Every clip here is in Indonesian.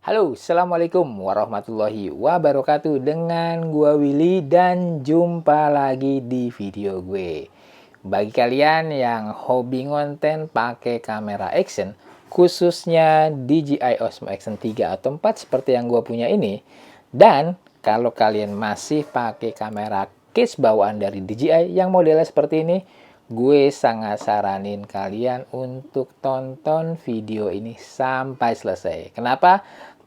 Halo, Assalamualaikum warahmatullahi wabarakatuh. Dengan gua Willy dan jumpa lagi di video gue. Bagi kalian yang hobi ngonten pakai kamera action, khususnya DJI Osmo Action 3 atau 4 seperti yang gua punya ini, dan kalau kalian masih pakai kamera case bawaan dari DJI yang modelnya seperti ini, gue sangat saranin kalian untuk tonton video ini sampai selesai. Kenapa?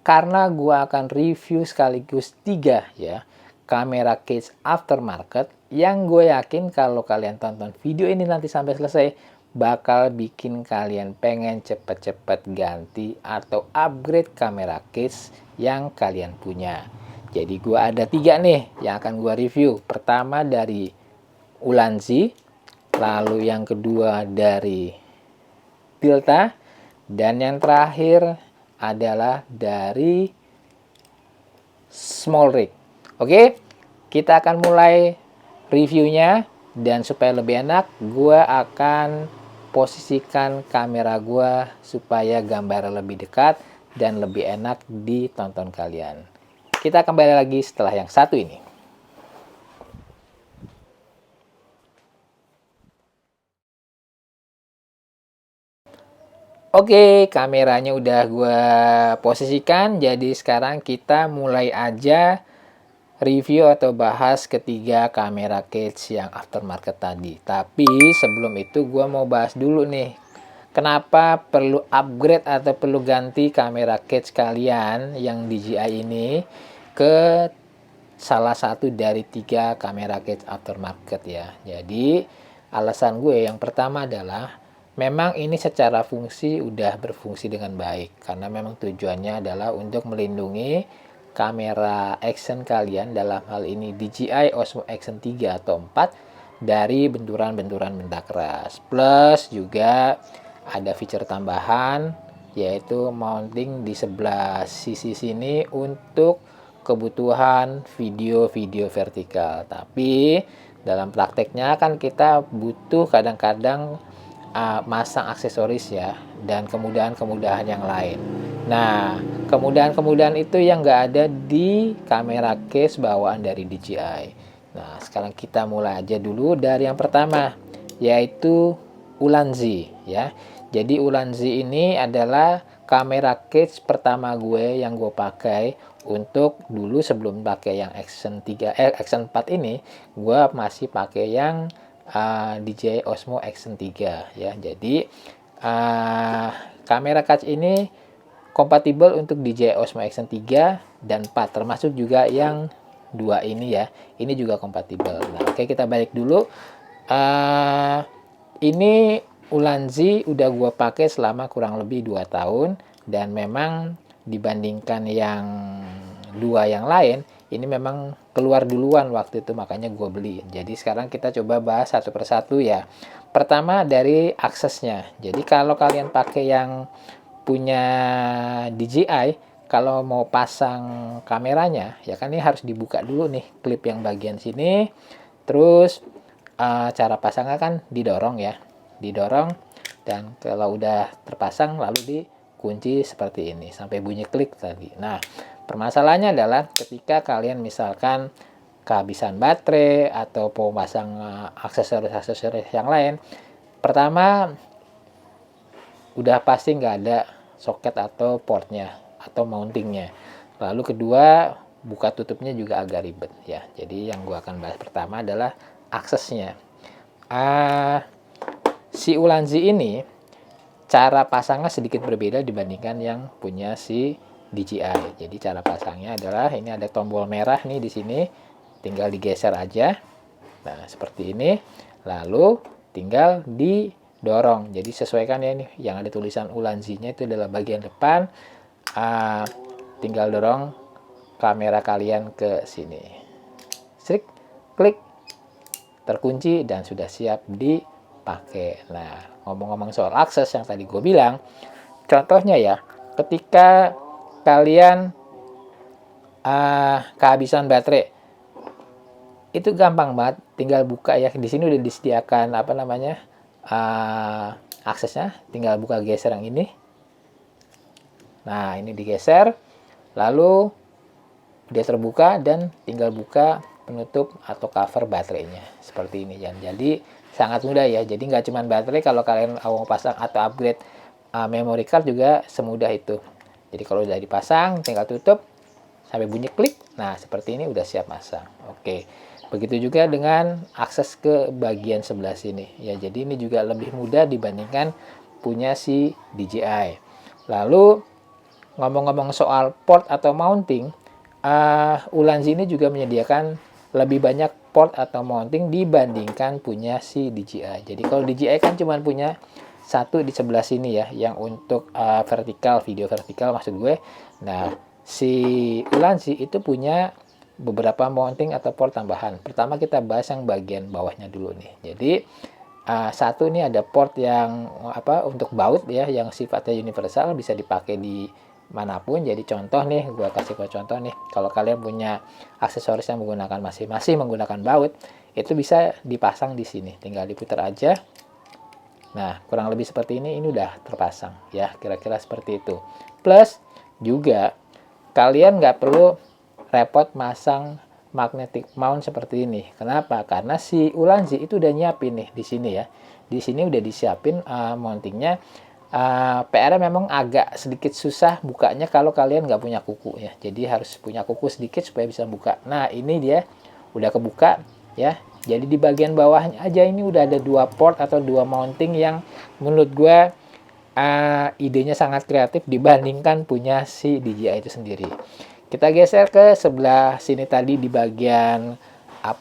Karena gue akan review sekaligus 3 ya kamera case aftermarket yang gue yakin kalau kalian tonton video ini nanti sampai selesai bakal bikin kalian pengen cepet-cepet ganti atau upgrade kamera case yang kalian punya. Jadi gue ada 3 nih yang akan gue review. Pertama dari Ulanzi, lalu yang kedua dari Tilta, dan yang terakhir adalah dari Small Rig. Oke, kita akan mulai reviewnya, dan supaya lebih enak, gue akan posisikan kamera gue supaya gambar lebih dekat dan lebih enak ditonton kalian. Kita kembali lagi setelah yang satu ini. Oke, kameranya udah gue posisikan. Jadi sekarang kita mulai aja review atau bahas ketiga kamera case yang aftermarket tadi. Tapi sebelum itu gue mau bahas dulu nih, kenapa perlu upgrade atau perlu ganti kamera case kalian yang DJI ini ke salah satu dari 3 kamera case aftermarket ya. Jadi alasan gue yang pertama adalah memang ini secara fungsi udah berfungsi dengan baik, karena memang tujuannya adalah untuk melindungi kamera action kalian, dalam hal ini DJI Osmo Action 3 atau 4, dari benturan-benturan benda keras. Plus juga ada fitur tambahan, yaitu mounting di sebelah sisi sini untuk kebutuhan video-video vertikal. Tapi dalam prakteknya kan kita butuh kadang-kadang masang aksesoris ya, dan kemudahan-kemudahan yang lain. Nah, kemudahan-kemudahan itu yang nggak ada di kamera case bawaan dari DJI. Nah, sekarang kita mulai aja dulu dari yang pertama, yaitu Ulanzi ya. Jadi Ulanzi ini adalah kamera case pertama gue yang gue pakai untuk dulu sebelum pakai yang Action 3 Action 4 ini, gue masih pakai yang DJI Osmo Action 3 ya. Jadi kamera kaca ini kompatibel untuk DJI Osmo Action 3 dan 4, termasuk juga yang 2 ini ya. Ini juga kompatibel. Nah, oke, kita balik dulu. Ini Ulanzi udah gue pakai selama kurang lebih 2 tahun, dan memang dibandingkan yang 2 yang lain, ini memang keluar duluan waktu itu, makanya gue beli. Jadi sekarang kita coba bahas satu persatu ya. Pertama dari aksesnya. Jadi kalau kalian pakai yang punya DJI, kalau mau pasang kameranya ya kan, ini harus dibuka dulu nih klip yang bagian sini. Terus cara pasangnya kan didorong ya, didorong, dan kalau udah terpasang lalu dikunci seperti ini sampai bunyi klik tadi. Nah, permasalahannya adalah ketika kalian misalkan kehabisan baterai atau mau pasang aksesoris-aksesoris yang lain, pertama udah pasti nggak ada soket atau portnya atau mountingnya. Lalu kedua, buka tutupnya juga agak ribet ya. Jadi yang gua akan bahas pertama adalah aksesnya. Si Ulanzi ini cara pasangnya sedikit berbeda dibandingkan yang punya si DJI. Jadi cara pasangnya adalah ini ada tombol merah nih di sini, tinggal digeser aja. Nah, seperti ini. Lalu tinggal didorong. Jadi sesuaikan ya, nih yang ada tulisan Ulanzi-nya itu adalah bagian depan. Tinggal dorong kamera kalian ke sini. Strik, klik, terkunci, dan sudah siap dipakai. Nah, ngomong-ngomong soal akses yang tadi gue bilang, contohnya ya, ketika kalian kehabisan baterai, itu gampang banget, tinggal buka ya. Di sini udah disediakan apa namanya aksesnya, tinggal buka geser yang ini. Nah, ini digeser. Lalu dia terbuka dan tinggal buka penutup atau cover baterainya seperti ini. Jadi sangat mudah ya. Jadi nggak cuma baterai, kalau kalian mau pasang atau upgrade memory card juga semudah itu. Jadi kalau udah dipasang, tinggal tutup sampai bunyi klik. Nah, seperti ini udah siap masang. Oke. Begitu juga dengan akses ke bagian sebelah sini. Ya, jadi ini juga lebih mudah dibandingkan punya si DJI. Lalu ngomong-ngomong soal port atau mounting, Ulanzi ini juga menyediakan lebih banyak port atau mounting dibandingkan punya si DJI. Jadi kalau DJI kan cuma punya satu di sebelah sini ya, yang untuk vertikal, video vertikal maksud gue. Nah, si Ulanzi itu punya beberapa mounting atau port tambahan. Pertama kita bahas yang bagian bawahnya dulu nih. Jadi satu ini ada port yang untuk baut ya, yang sifatnya universal, bisa dipakai di manapun. Jadi contoh nih, gua kasih contoh nih, kalau kalian punya aksesoris yang menggunakan masing-masing menggunakan baut, itu bisa dipasang di sini, tinggal diputar aja. Nah, kurang lebih seperti ini udah terpasang ya, kira-kira seperti itu. Plus juga kalian nggak perlu repot masang magnetic mount seperti ini. Kenapa? Karena si Ulanzi itu udah nyiapin nih di sini ya. Di sini udah disiapin mountingnya. PR memang agak sedikit susah bukanya kalau kalian nggak punya kuku ya. Jadi harus punya kuku sedikit supaya bisa buka. Nah, ini dia udah kebuka ya. Jadi di bagian bawahnya aja ini udah ada dua port atau dua mounting yang menurut gue idenya sangat kreatif dibandingkan punya si DJI itu sendiri. Kita geser ke sebelah sini tadi di bagian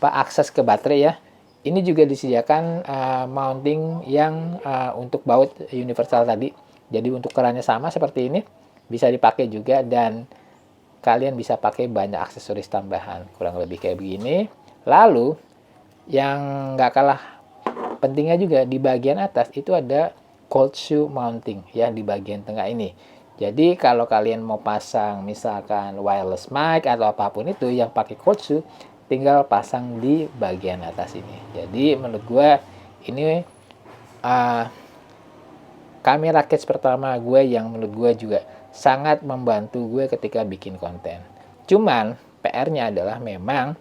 akses ke baterai ya. Ini juga disediakan mounting yang untuk baut universal tadi. Jadi untuk kerannya sama seperti ini, bisa dipakai juga dan kalian bisa pakai banyak aksesoris tambahan. Kurang lebih kayak begini. Lalu yang nggak kalah pentingnya juga di bagian atas itu ada cold shoe mounting ya di bagian tengah ini. Jadi kalau kalian mau pasang misalkan wireless mic atau apapun itu yang pakai cold shoe, tinggal pasang di bagian atas ini. Jadi menurut gue ini kamera case pertama gue yang menurut gue juga sangat membantu gue ketika bikin konten. Cuman PR-nya adalah memang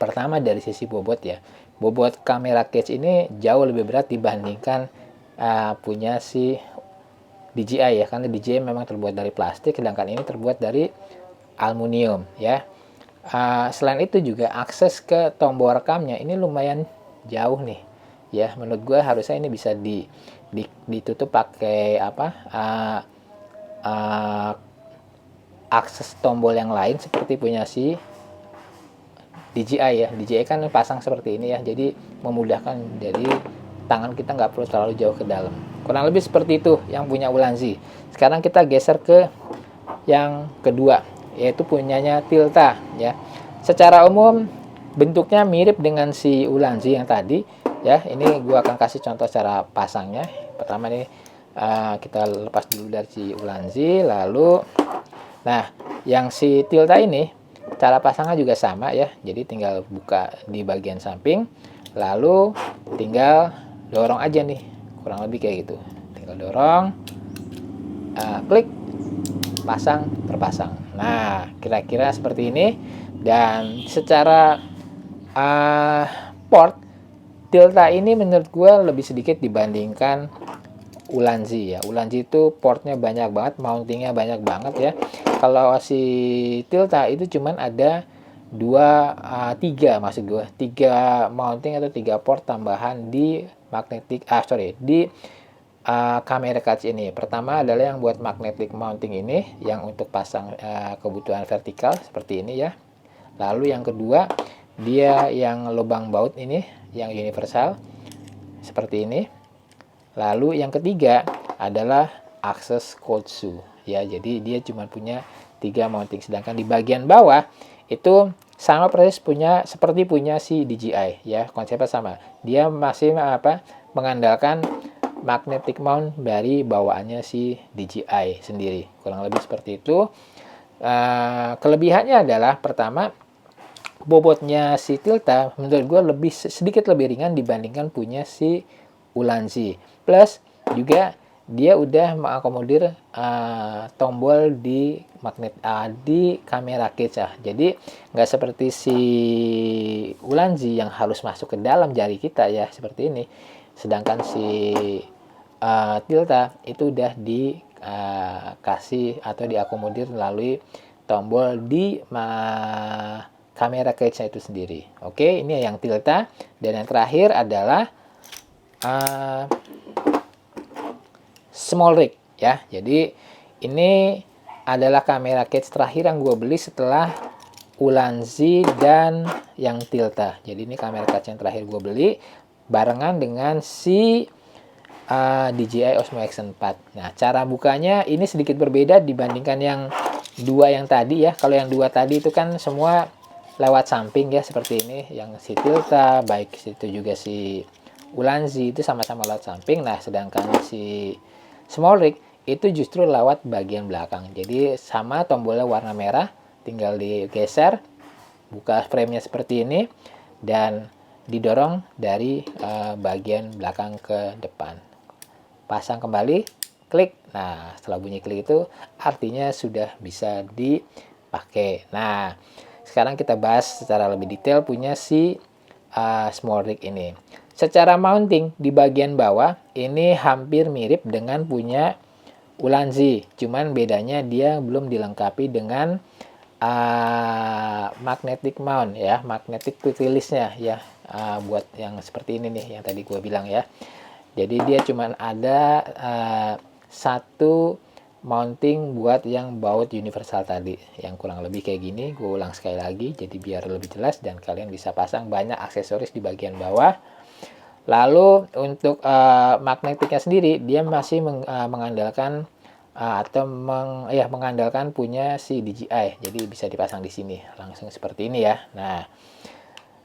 pertama dari sisi bobot ya. Bobot kamera case ini jauh lebih berat dibandingkan punya si DJI ya, karena DJI memang terbuat dari plastik, sedangkan ini terbuat dari aluminium ya. Selain itu juga akses ke tombol rekamnya ini lumayan jauh nih ya. Menurut gue harusnya ini bisa ditutup pakai akses tombol yang lain seperti punya si DJI ya. DJI kan pasang seperti ini ya, jadi memudahkan, jadi tangan kita nggak perlu terlalu jauh ke dalam. Kurang lebih seperti itu yang punya Ulanzi. Sekarang kita geser ke yang kedua, yaitu punyanya Tilta ya. Secara umum bentuknya mirip dengan si Ulanzi yang tadi ya. Ini gua akan kasih contoh cara pasangnya. Pertama nih kita lepas dulu dari si Ulanzi, lalu nah yang si Tilta ini cara pasangnya juga sama ya. Jadi tinggal buka di bagian samping, lalu tinggal dorong aja nih, kurang lebih kayak gitu. Tinggal dorong, klik, pasang, terpasang. Nah, kira-kira seperti ini. Dan secara port, Tilta ini menurut gue lebih sedikit dibandingkan Ulanzi ya. Ulanzi itu portnya banyak banget, mountingnya banyak banget ya. Kalau si Tilta itu cuman ada 3 maksud gue, 3 mounting atau 3 port tambahan di di kamera catch ini. Pertama adalah yang buat magnetic mounting ini, yang untuk pasang kebutuhan vertikal seperti ini ya. Lalu yang kedua dia yang lubang baut ini, yang universal seperti ini. Lalu yang ketiga adalah akses cold shoe ya. Jadi dia cuma punya 3 mounting, sedangkan di bagian bawah itu sama persis seperti punya si DJI ya. Konsepnya sama. Dia masih mengandalkan magnetic mount dari bawaannya si DJI sendiri. Kurang lebih seperti itu. Kelebihannya adalah pertama, bobotnya si Tilta menurut gue sedikit lebih ringan dibandingkan punya si Ulanzi. Plus juga dia udah mengakomodir tombol di di kamera cage ya. Jadi nggak seperti si Ulanzi yang harus masuk ke dalam jari kita ya seperti ini. Sedangkan si Tilta itu udah dikasih atau diakomodir melalui tombol di kamera cage itu sendiri. Oke, ini yang Tilta. Dan yang terakhir adalah Small Rig ya. Jadi ini adalah kamera cage terakhir yang gue beli setelah Ulanzi dan yang Tilta. Jadi ini kamera cage yang terakhir gue beli barengan dengan si DJI Osmo Action 4. Nah, cara bukanya ini sedikit berbeda dibandingkan yang dua yang tadi ya. Kalau yang dua tadi itu kan semua lewat samping ya seperti ini. Yang si Tilta, baik itu juga si Ulanzi itu sama-sama lewat samping. Nah, sedangkan si Small Rig itu justru lewat bagian belakang. Jadi sama tombolnya warna merah, tinggal digeser, buka framenya seperti ini, dan didorong dari bagian belakang ke depan. Pasang kembali, klik. Nah, setelah bunyi klik itu artinya sudah bisa dipakai. Nah, sekarang kita bahas secara lebih detail punya si Small Rig ini. Secara mounting di bagian bawah ini hampir mirip dengan punya Ulanzi, cuman bedanya dia belum dilengkapi dengan magnetic mount ya, magnetic quick release-nya ya, buat yang seperti ini nih yang tadi gue bilang ya. Jadi dia cuman ada satu mounting buat yang baut universal tadi, yang kurang lebih kayak gini. Gue ulang sekali lagi jadi biar lebih jelas dan kalian bisa pasang banyak aksesoris di bagian bawah. Lalu untuk magnetiknya sendiri dia masih mengandalkan atau mengandalkan punya si DJI. Jadi bisa dipasang di sini langsung seperti ini ya. Nah,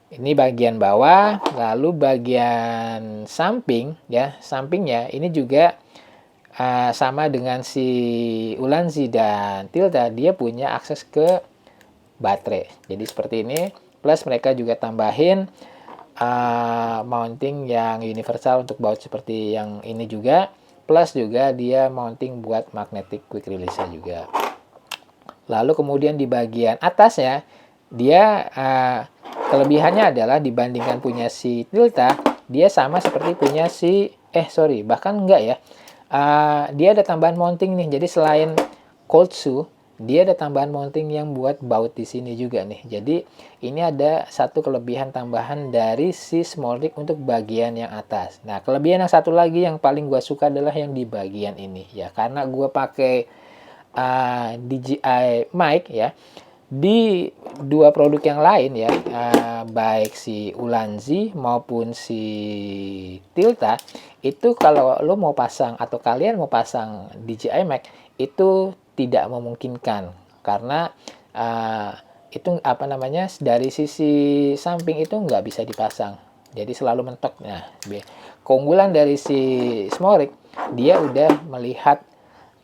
ini bagian bawah, lalu bagian samping ya, sampingnya ini juga sama dengan si Ulanzi dan Tilta, dia punya akses ke baterai. Jadi seperti ini. Plus mereka juga tambahin mounting yang universal untuk baut seperti yang ini juga, plus juga dia mounting buat magnetic quick release juga. Lalu kemudian di bagian atasnya dia kelebihannya adalah dibandingkan punya si Tilta, dia sama seperti punya si bahkan enggak ya, dia ada tambahan mounting nih. Jadi selain cold shoe, dia ada tambahan mounting yang buat baut di sini juga nih. Jadi ini ada satu kelebihan tambahan dari si Small Rig untuk bagian yang atas. Nah, kelebihan yang satu lagi yang paling gue suka adalah yang di bagian ini ya, karena gue pakai DJI mic ya. Di dua produk yang lain ya, baik si Ulanzi maupun si Tilta, itu kalau lo mau pasang atau kalian mau pasang DJI mic itu tidak memungkinkan karena itu dari sisi samping itu nggak bisa dipasang, jadi selalu mentok. Nah, keunggulan dari si Small Rig, dia udah melihat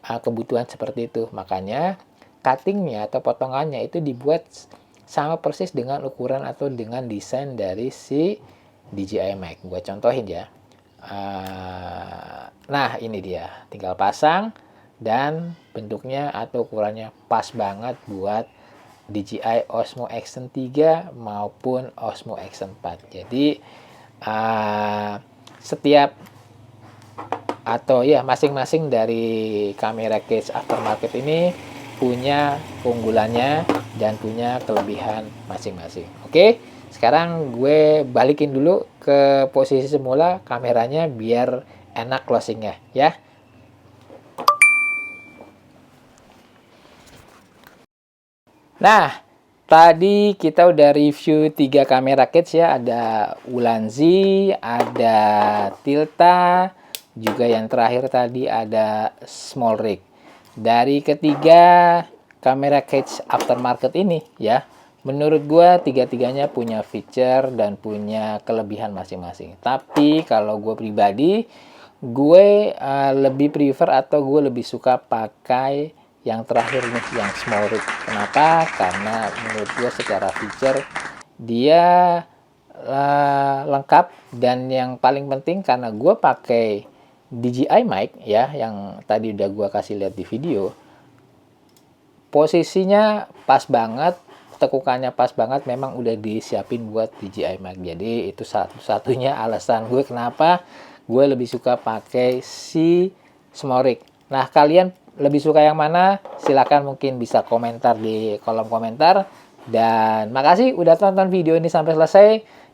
kebutuhan seperti itu, makanya cuttingnya atau potongannya itu dibuat sama persis dengan ukuran atau dengan desain dari si DJI mic. Gue contohin ya. Nah, ini dia, tinggal pasang dan bentuknya atau ukurannya pas banget buat DJI Osmo Action 3 maupun Osmo Action 4. Jadi setiap atau ya masing-masing dari kamera case aftermarket ini punya keunggulannya dan punya kelebihan masing-masing. Oke, sekarang gue balikin dulu ke posisi semula kameranya biar enak closingnya ya. Nah, tadi kita udah review 3 kamera case ya, ada Ulanzi, ada Tilta, juga yang terakhir tadi ada Small Rig. Dari ketiga kamera case aftermarket ini ya, menurut gua tiga-tiganya punya feature dan punya kelebihan masing-masing. Tapi kalau gue pribadi, gue lebih prefer atau gue lebih suka pakai yang terakhir nih, yang Small Rig. Kenapa? Karena menurut gue secara feature dia lengkap, dan yang paling penting karena gue pakai DJI mic ya, yang tadi udah gua kasih lihat di video, posisinya pas banget, tekukannya pas banget, memang udah disiapin buat DJI mic. Jadi itu satu-satunya alasan gue kenapa gue lebih suka pakai si Smorik. Nah, kalian lebih suka yang mana? Silahkan mungkin bisa komentar di kolom komentar. Dan makasih udah tonton video ini sampai selesai.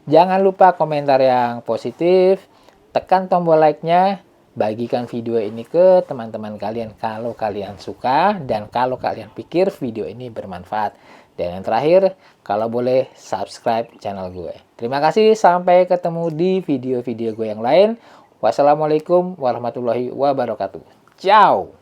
Jangan lupa komentar yang positif, tekan tombol like-nya, bagikan video ini ke teman-teman kalian kalau kalian suka dan kalau kalian pikir video ini bermanfaat. Dan yang terakhir, kalau boleh subscribe channel gue. Terima kasih, sampai ketemu di video-video gue yang lain. Wassalamualaikum warahmatullahi wabarakatuh. Ciao!